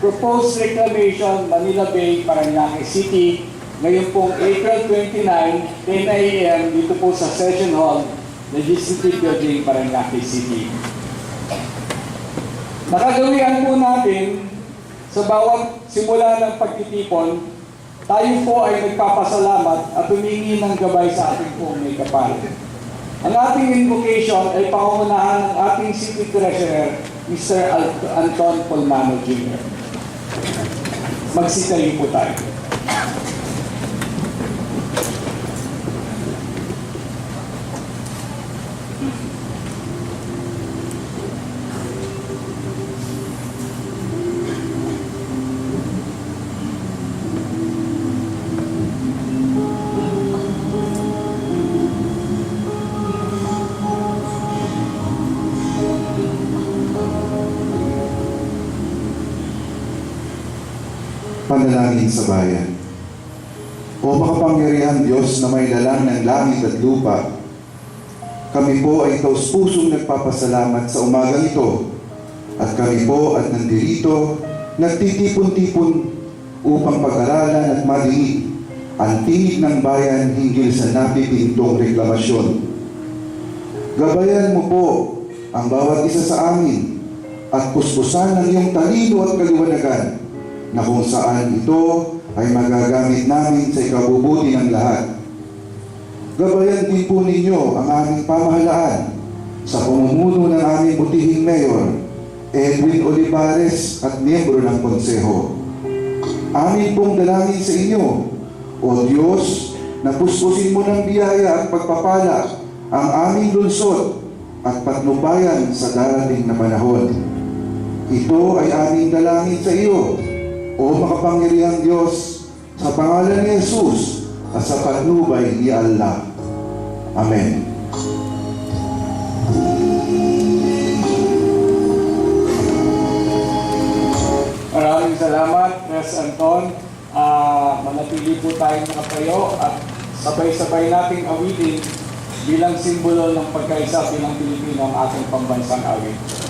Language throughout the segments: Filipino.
Proposed Reclamation, Manila Bay, Paranaque City, ngayon pong April 29, 10 a.m. dito po sa Session Hall, Legislative Building, Paranaque City. Nakagawian po natin sa bawat simula ng pagtitipon, tayo po ay nagpapasalamat at humingi ng gabay sa ating pong may kapal. Ang ating invocation ay pangungunahan ng ating City Treasurer, Mr. Anton Polmano Jr. Magsitayo po tayo. Panalangin sa bayan. O makapangyarihan Diyos na may lalang ng langit at lupa, kami po ay taus-pusong nagpapasalamat sa umagang ito at kami po at nandirito nagtitipon-tipon upang pag-aralan at madinig ang tinig ng bayan hinggil sa napipintong reklamasyon. Gabayan mo po ang bawat isa sa amin at puspusan ng iyong talino at kaliwanagan na kung saan ito ay magagamit namin sa ikabubuti ng lahat. Gabayan din po ninyo ang aming pamahalaan sa pamumuno ng aming butihing Mayor, Edwin Olivares at miyembro ng Konseho. Amin pong dalangin sa inyo, O Diyos, na puspusin mo ng biyaya at pagpapala ang aming lungsod at patnubayan sa darating na panahon. Ito ay aming dalangin sa iyo, O makapangyarihang Diyos, sa pangalan ni Jesus at sa patnubay ni Allah. Amen. Maraming salamat, Pres Anton. Manatili po tayong nakatayo at sabay-sabay nating awitin bilang simbolo ng pagkaisa bilang Pilipino ang ating pambansang awit.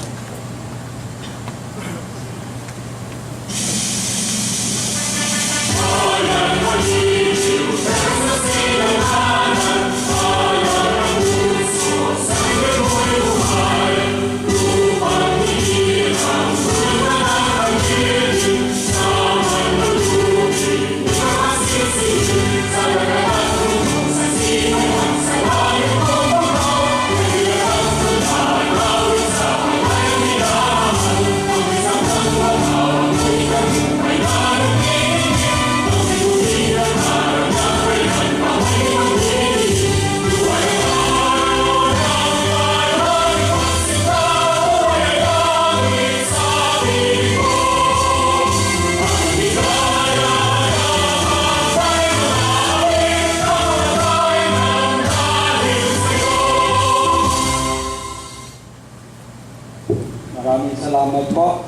Maraming salamat po.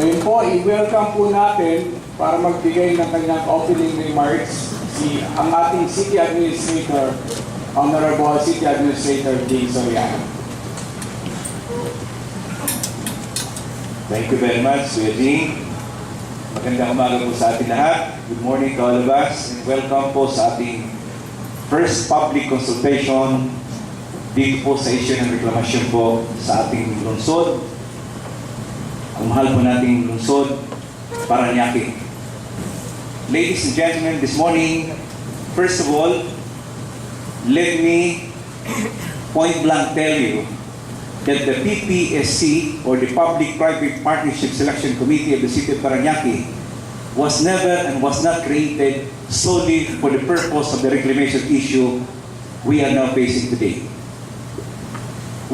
Ngayon po, i-welcome po natin para magbigay ng kanyang opening remarks ang ating City Administrator, Honorable City Administrator D. Soriano. Thank you very much, Kuya G. Magandang umaga po sa ating lahat. Good morning to all of us and welcome po sa ating first public consultation dito po sa issue ng reklamasyon po sa ating lungsod. Ang mahal po nating lungsod, Paranaque. Ladies and gentlemen, this morning, first of all, let me point blank tell you that the PPSC, or the Public-Private Partnership Selection Committee of the City of Paranaque, was never and was not created solely for the purpose of the reclamation issue we are now facing today.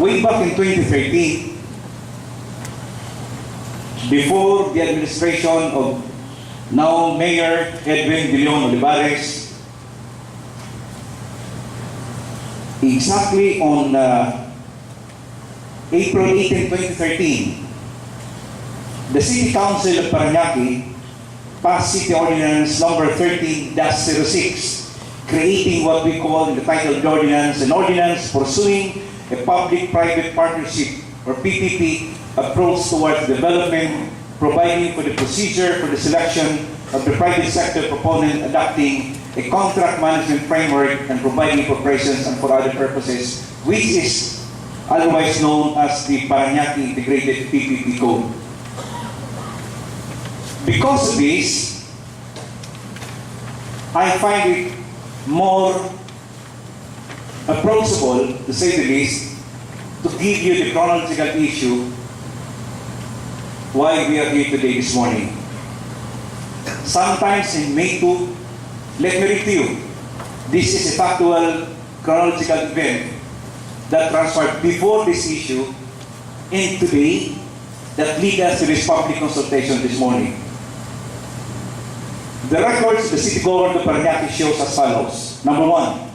Way back in 2013, before the administration of now Mayor Edwin Olivares, exactly on April 18, 2013, the City Council of Paranaque passed City Ordinance number 13-06, creating what we call in the title of the ordinance, an ordinance pursuing a public-private partnership or PPP approach towards development providing for the procedure for the selection of the private sector proponent, adopting a contract management framework, and providing for operations and for other purposes, which is otherwise known as the PARAñAQUE Integrated PPP Code. Because of this, I find it more approachable, to say the least, to give you the chronological issue why we are here today this morning. Sometimes in May 2, let me read to you. This is a factual chronological event that transpired before this issue and today that lead us to this public consultation this morning. The records of the city government of Parañaque shows as follows. Number 1,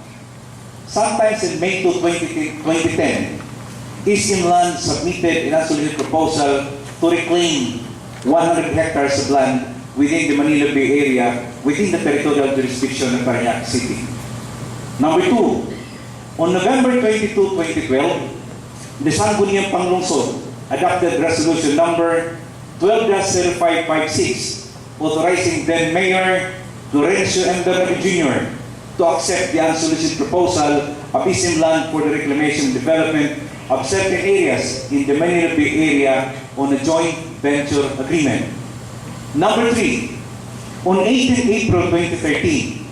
sometimes in May 2, 2010, East Land submitted an unsolicited proposal to reclaim 100 hectares of land within the Manila Bay Area within the territorial jurisdiction of Parañaque City. Number 2, on November 22, 2012, the Sangguniang Panglungsod adopted resolution number 12-0556 authorizing then Mayor Florencio M. Bernardo Jr. to accept the unsolicited proposal of East Land for the reclamation and development of certain areas in the Manila Bay Area on a joint venture agreement. Number 3, on 18 April 2013,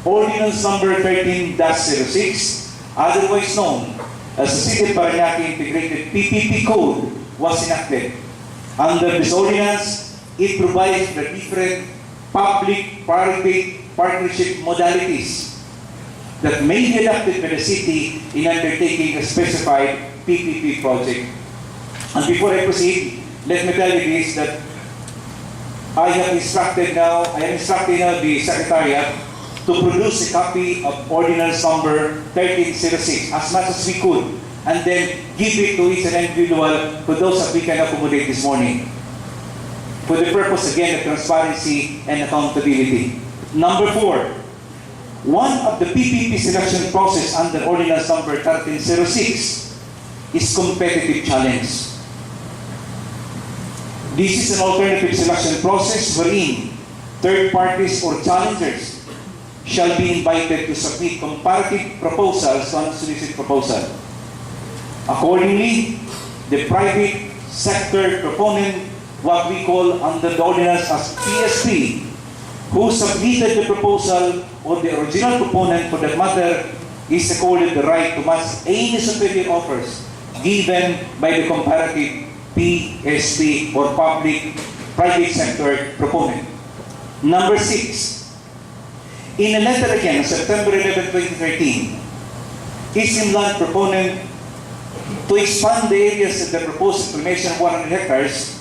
Ordinance number 13-06, otherwise known as the City of Parañaque Integrated PPP Code, was enacted. Under this ordinance, it provides the different public-private partnership modalities that may be adopted by the city in undertaking a specified PPP project. And before I proceed, let me tell you this, that I am instructing now the Secretariat to produce a copy of Ordinance number 1306 as much as we could, and then give it to each and individual for those that we can accommodate this morning, for the purpose again of transparency and accountability. Number 4, one of the PPP selection process under Ordinance number 1306 is competitive challenge. This is an alternative selection process wherein third parties or challengers shall be invited to submit comparative proposals to an unsolicited proposal. Accordingly, the private sector proponent, what we call under the ordinance as PSP, who submitted the proposal, or the original proponent for that matter, is accorded the right to match any superior offers given by the comparative PSP or public-private sector proponent. Number 6, in a letter again, September 11, 2013, East Land proponent to expand the areas of the proposed reclamation of 100 hectares,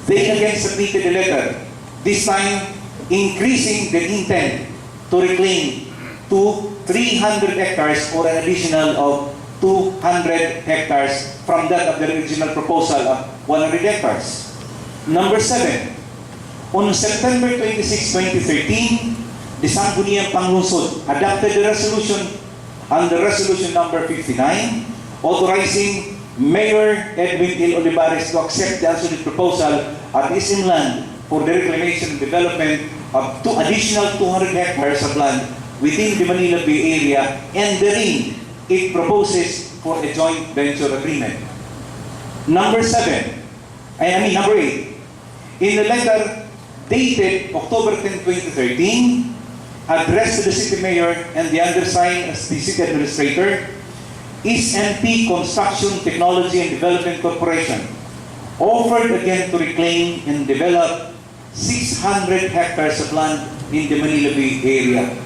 they again submitted a letter, this time increasing the intent to reclaim to 300 hectares or an additional of 200 hectares from that of the original proposal of 100 hectares. Number 7, on September 26, 2013, the Sangguniang Panglungsod adopted the resolution under resolution number 59, authorizing Mayor Edwin L. Olivares to accept the unsolicited proposal at East Land for the reclamation and development of additional 200 hectares of land within the Manila Bay Area, and therein it proposes for a joint venture agreement. Number 8, in a letter dated October 10, 2013, addressed to the city mayor and the undersigned as the city administrator, SMP Construction Technology and Development Corporation offered again to reclaim and develop 600 hectares of land in the Manila Bay Area.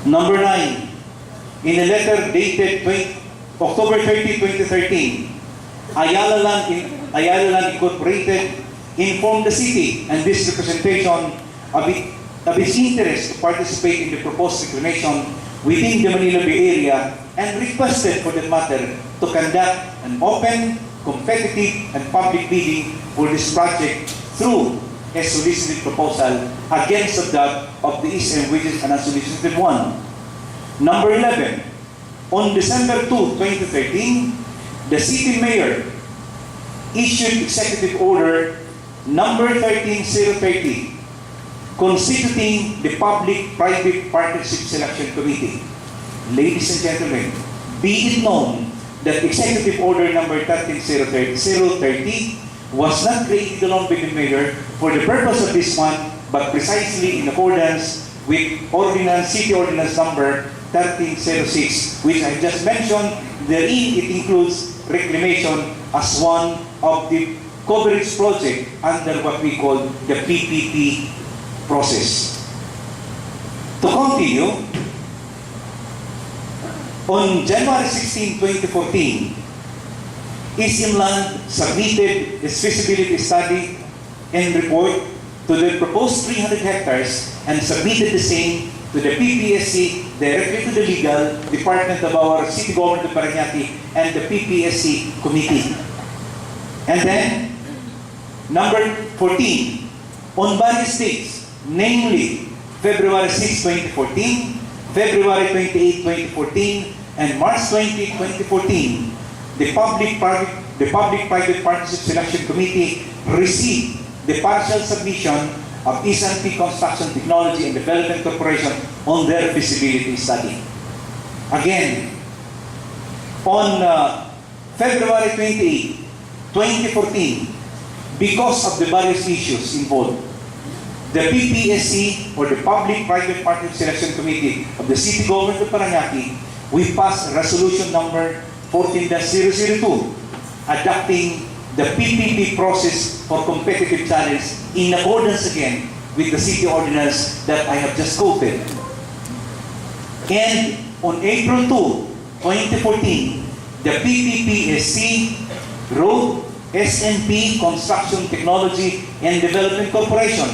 Number 9, in a letter dated October 30, 2013, Ayala Land Incorporated informed the city and this representation of its interest to participate in the proposed reclamation within the Manila Bay Area, and requested for that matter to conduct an open, competitive, and public bidding for this project through a solicited proposal against that of the ESM, which is an unsolicited one. Number 11, on December 2, 2013, the city mayor issued Executive Order number 13030, constituting the Public-Private Partnership Selection Committee. Ladies and gentlemen, be it known that Executive Order number 13030 was not created alone by the Mayor for the purpose of this one, but precisely in accordance with City Ordinance number 1306, which I just mentioned. Therein, it includes reclamation as one of the coverage project under what we call the PPP process. To continue, on January 16, 2014, Inland submitted its feasibility study and report to the proposed 300 hectares and submitted the same to the PPSC directly to the legal department of our city government of Parañaque and the PPSC committee. And then, number 14, on various dates, namely February 6, 2014, February 28, 2014, and March 20, 2014, the Public-Private Partnership Selection Committee received the partial submission of S&P Construction Technology and Development Corporation on their feasibility study. Again, on February 28, 2014, because of the various issues involved, the PPSC, or the Public-Private Partnership Selection Committee of the City Government of Parañaque, we passed resolution number 14-002, adopting the PPP process for competitive challenge in accordance again with the city ordinance that I have just quoted. And on April 2, 2014, the PPPSC wrote S&P Construction Technology and Development Corporation,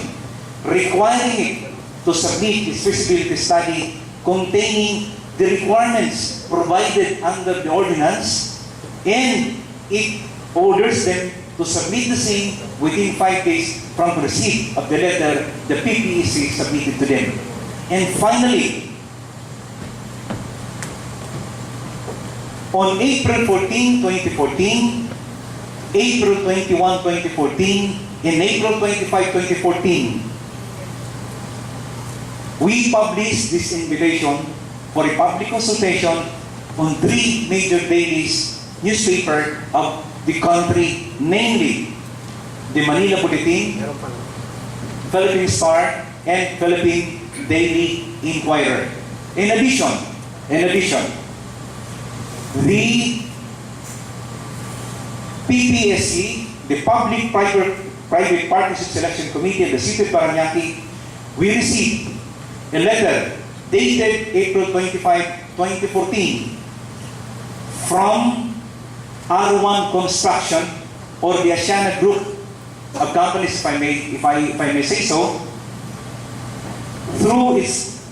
requiring it to submit its feasibility study containing the requirements provided under the ordinance, and it orders them to submit the same within 5 days from receipt of the letter the PPEC submitted to them. And finally, on April 14, 2014, April 21, 2014, and April 25, 2014, we published this invitation for a public consultation on 3 major dailies newspaper of the country, namely the Manila Bulletin, Philippine Star, and Philippine Daily Inquirer. In addition, the PPSC, the Public-Private Partnership Selection Committee of the City of Parañaque, we received a letter dated April 25, 2014 from R1 Construction, or the Asiana Group of companies, if I may say so, through its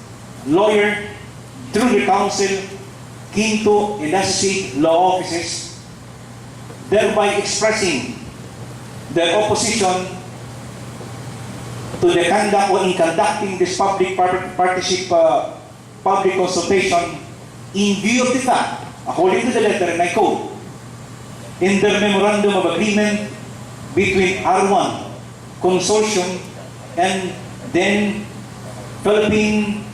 lawyer, through the council, Quinto and Associate Law Offices, thereby expressing their opposition to the conduct or in conducting this public partnership public consultation in view of the fact, according to the letter, and I quote, in their memorandum of agreement between R1 Consortium and then between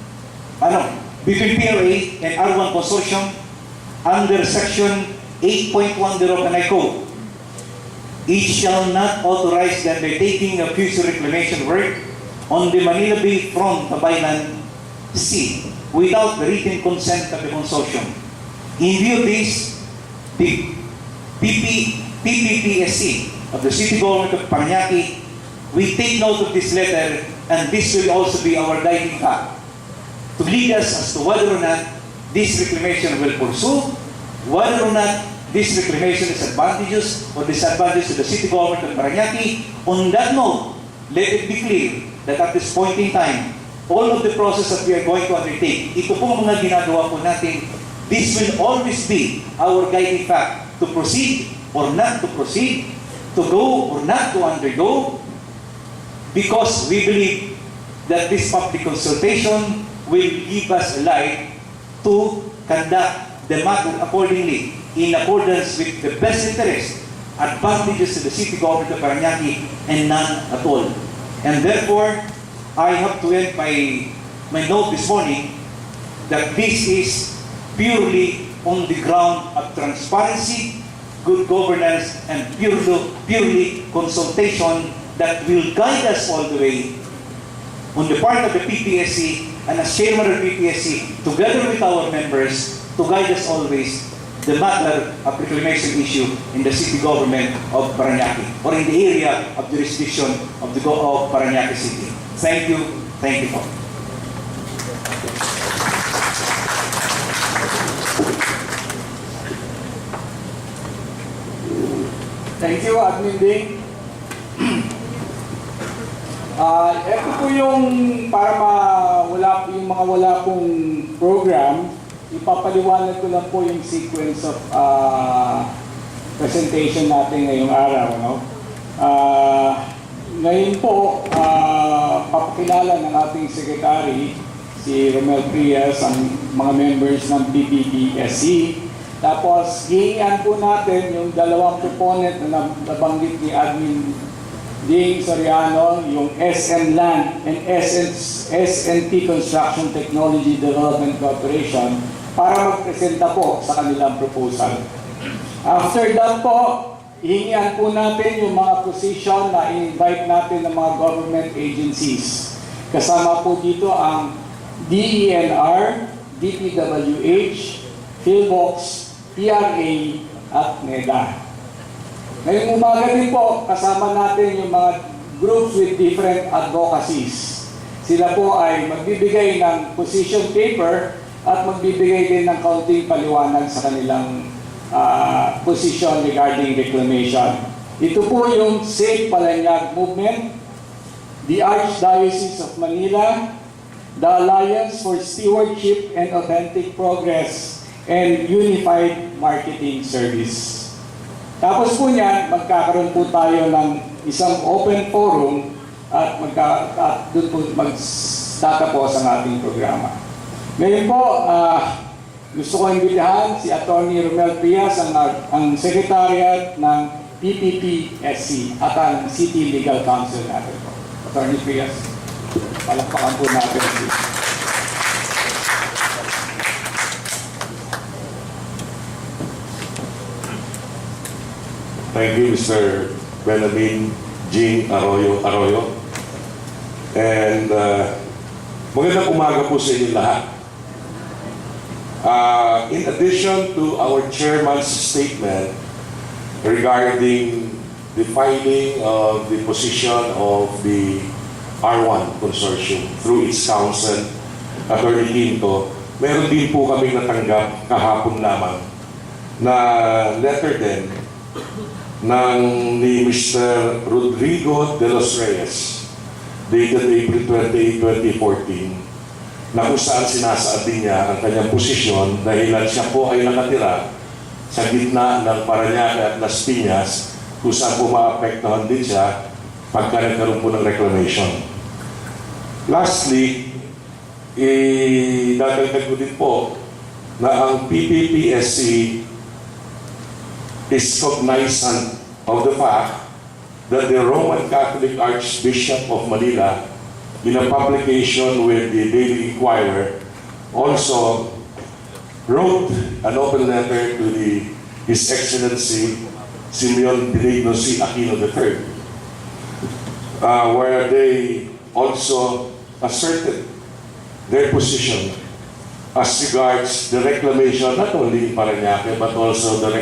PRA and R1 Consortium under section 8.10, and I quote, it shall not authorize the undertaking of future reclamation work on the Manila Bay front of Island Sea without the written consent of the consortium. In view of this, the PPPSC of the City Government of Parañaque, we take note of this letter, and this will also be our guiding fact to lead us as to whether or not this reclamation will pursue, whether or not this reclamation is advantageous or disadvantageous to the City Government of Parañaque. On that note, let it be clear that at this point in time, all of the process that we are going to undertake, ito pong mga ginagawa po natin, this will always be our guiding fact to proceed or not to proceed, to go or not to undergo, because we believe that this public consultation will give us a light to conduct the matter accordingly in accordance with the best interest advantages to the city government of Parañaque and none at all. And therefore, I have to end my note this morning that this is purely on the ground of transparency, good governance, and purely consultation that will guide us all the way on the part of the PPSC and as chairman of PPSC, together with our members, to guide us always the matter of reclamation issue in the city government of Parañaque or in the area of jurisdiction of Parañaque City. Thank you. Thank you. Thank you, Admin Ding. Ito po yung para yung mga wala pong program, ipapaliwanag ko lang po yung sequence of presentation natin ngayong araw. No? Ngayon po, papakilala ng ating secretary, si Romel Prias, ang mga members ng PPPSC. Tapos, hihingan po natin yung dalawang proponent na nabanggit ni Admin Ding Soriano, yung SM Land and SNT Construction Technology Development Corporation para magpresenta po sa kanilang proposal. After that po, hihingan po natin yung mga position na invite natin ng mga government agencies. Kasama po dito ang DENR, DPWH, PhilBox, PRA at NEDA. Ngayong umaga din po, kasama natin yung mga groups with different advocacies. Sila po ay magbibigay ng position paper at magbibigay din ng kaunting paliwanag sa kanilang position regarding reclamation. Ito po yung Safe Parañaque Movement, the Archdiocese of Manila, the Alliance for Stewardship and Authentic Progress, and Unified Marketing Service. Tapos po niyan, magkakaroon po tayo ng isang open forum at doon po magtatapos ang ating programa. Ngayon po, gusto ko imbitahan si Atty. Romel Prias, ang Secretariat ng PPPSC at ang City Legal Counsel natin po. Atty. Prias, palakpakan po natin. Thank you, Mr. Benjamin G. Arroyo. And magandang umaga po sa inyo lahat. In addition to our chairman's statement regarding the filing of the position of the R1 Consortium through its counsel, Atty. Quinto, meron din po kami natanggap kahapon lamang na letter din ni Mr. Rodrigo de los Reyes, dated April 28, 2014, na kung saan sinasaad din niya ang kanyang posisyon dahil siya po ay nakatira sa gitna ng Parañaque at Las Piñas, kung saan po maapektuhan din siya pagka nagkaroon po ng reclamation. Lastly, dadagdag ko din po na ang PPPSC is cognizant of the fact that the Roman Catholic Archbishop of Manila, in a publication with the Daily Inquirer, also wrote an open letter to His Excellency Simeon Benigno C. Aquino III, where they also asserted their position as regards the reclamation, not only in Parañaque, but also the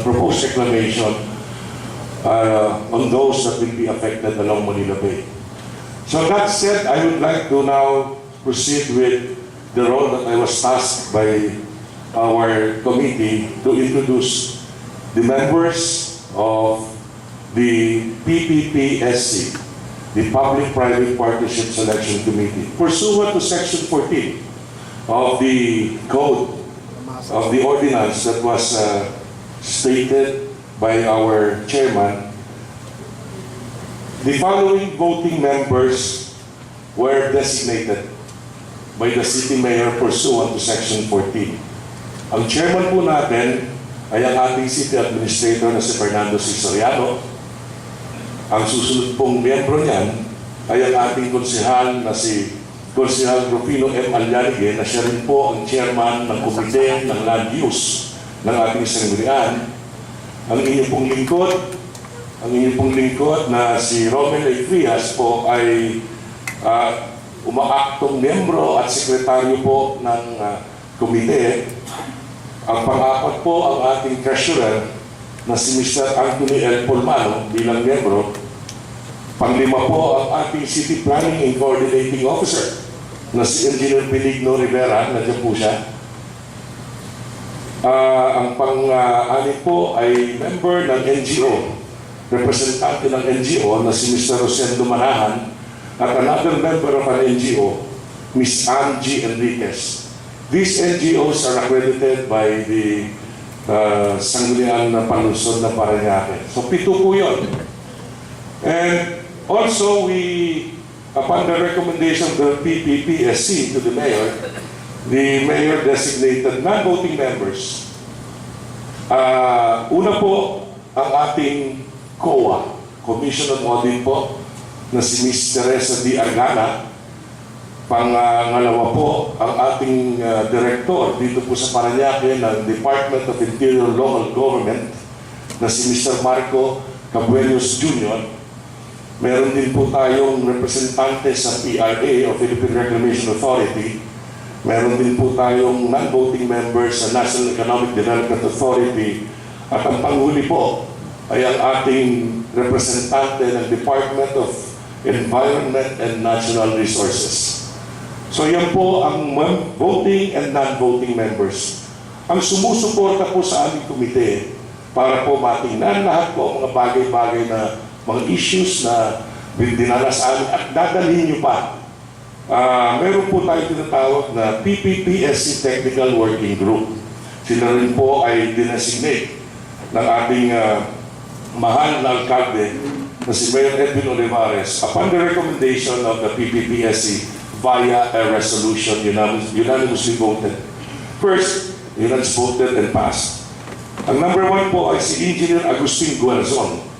proposed reclamation on those that will be affected along Manila Bay. So that said, I would like to now proceed with the role that I was tasked by our committee to introduce the members of the PPPSC, the Public-Private Partnership Selection Committee, pursuant to Section 14 of the code of the ordinance that was stated by our chairman. The following voting members were designated by the city mayor pursuant to Section 14. Ang chairman po natin ay ang ating City Administrator na si Fernando C. Soriano. Ang susunod pong miyembro niyan ay ang ating konsehal na si Konsehal Rufino M. Alyanige, na siya rin po ang chairman ng Komite ng Land Use ng ating sanggunian. Ang inyong pong lingkod na si Romel A. Frias po ay umaaktong miyembro at sekretaryo po ng komite. Ang pang-apat po ang ating treasurer na si Mr. Anthony L. Pulmano bilang miyembro. Panglima po ang ating City Planning and Coordinating Officer na si Engineer Benigno Rivera, nandiyan po siya. Ang pang-anim po ay member ng NGO, representante ng NGO na si Mr. Rosendo Manahan, at another member of an NGO, Ms. Angie Enriquez. These NGOs are accredited by the Sangguniang na Palusod na Parañaque. So 7 po yun. And also, upon the recommendation of the PPPSC to the mayor designated non-voting members. Una po, ang ating COA, Commission on Audit po, na si Ms. Teresa D. Argana. Pangalawa po, ang ating director dito po sa Parañaque ng Department of Interior Local Government, na si Mr. Marco Cabuelos Jr. Meron din po tayong representante sa PRA o Philippine Reclamation Authority. Meron din po tayong non-voting members sa National Economic Development Authority. At ang panghuli po ay ang ating representante ng Department of Environment and Natural Resources. So yan po ang voting and non-voting members. Ang sumusuporta po sa aming komite para po matingnan lahat po ang mga bagay-bagay na mga issues na dinala sa amin at dadalhin nyo pa. Meron po tayong tinatawag na PPPSC Technical Working Group. Sila rin po ay dinesignate ng ating mahal na alkalde na si Mayor Edwin Olivares upon the recommendation of the PPPSC via a resolution unanimously voted. First, unanimously voted and passed. Ang number 1 po ay si Engineer Agustin Guarzon.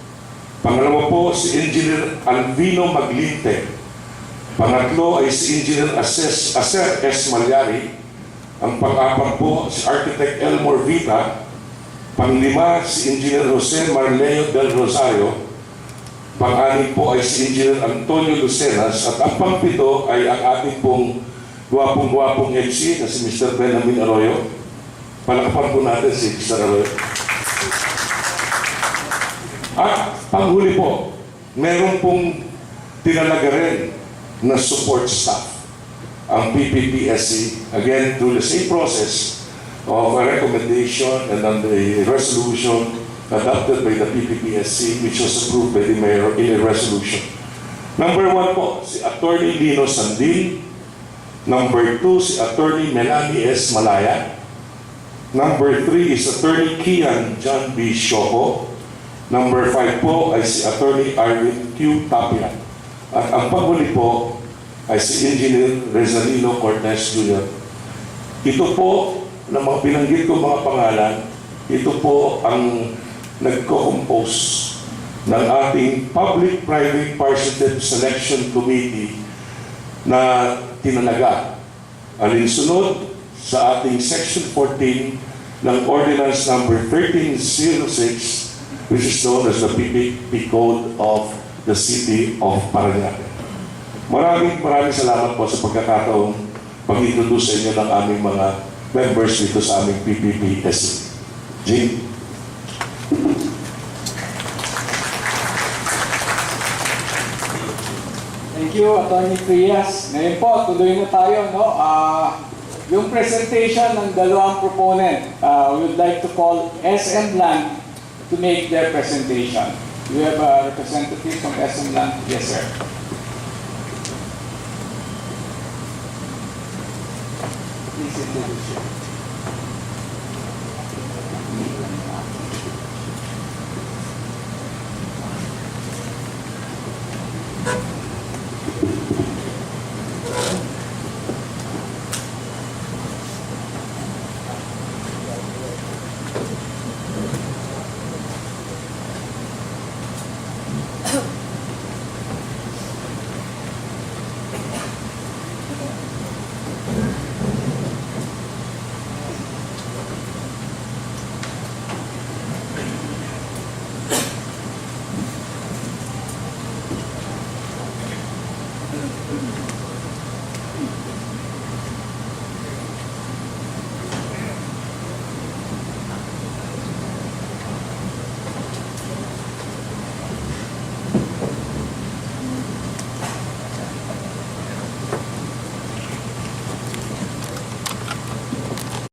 Pangalawa po, si Engineer Alvino Maglinte. Pangatlo ay si Engineer Acer S. Malyari. Ang pang-apat po, si Architect Elmore Vita. Panglima, si Engineer Jose Marleo del Rosario. Pang-anim po ay si Engineer Antonio Lucenas. At ang pang-pito ay ang ating pong gwapong-gwapong MC na si Mr. Benjamin Arroyo. Palakapan po natin si Mr. Arroyo. At panghuli po, meron pong tinalaga rin na support staff ang PPPSC, again through the same process of a recommendation and then the resolution adopted by the PPPSC, which was approved by the mayor in a resolution. Number 1 po, si Attorney Lino Sandil. Number 2, si Attorney Melanie S. Malaya. Number 3 is Attorney Kian John B. Shoko. Number 5 po ay si Attorney Arvin Q. Tapia. At ang panghuli po ay si Engineer Rezalino Cortez Jr. Ito po, na mga binanggit ko mga pangalan, ito po ang nagko-compose ng ating Public-Private Partnership Selection Committee na tinalaga. Alinsunod sa ating Section 14 ng Ordinance Number 1306, which is known as the PPP Code of the City of Parañaque. Maraming salamat po sa pagkakataong pag-introduce sa inyo ng aming mga members dito sa aming PPPSC. Jim? Thank you, Atty. Frias. Ngayon po, tuloy na tayo. Yung presentation ng dalawang proponent, we would like to call SM Land to make their presentation. We have a representative from SM Land. Yes, sir. Please introduce you.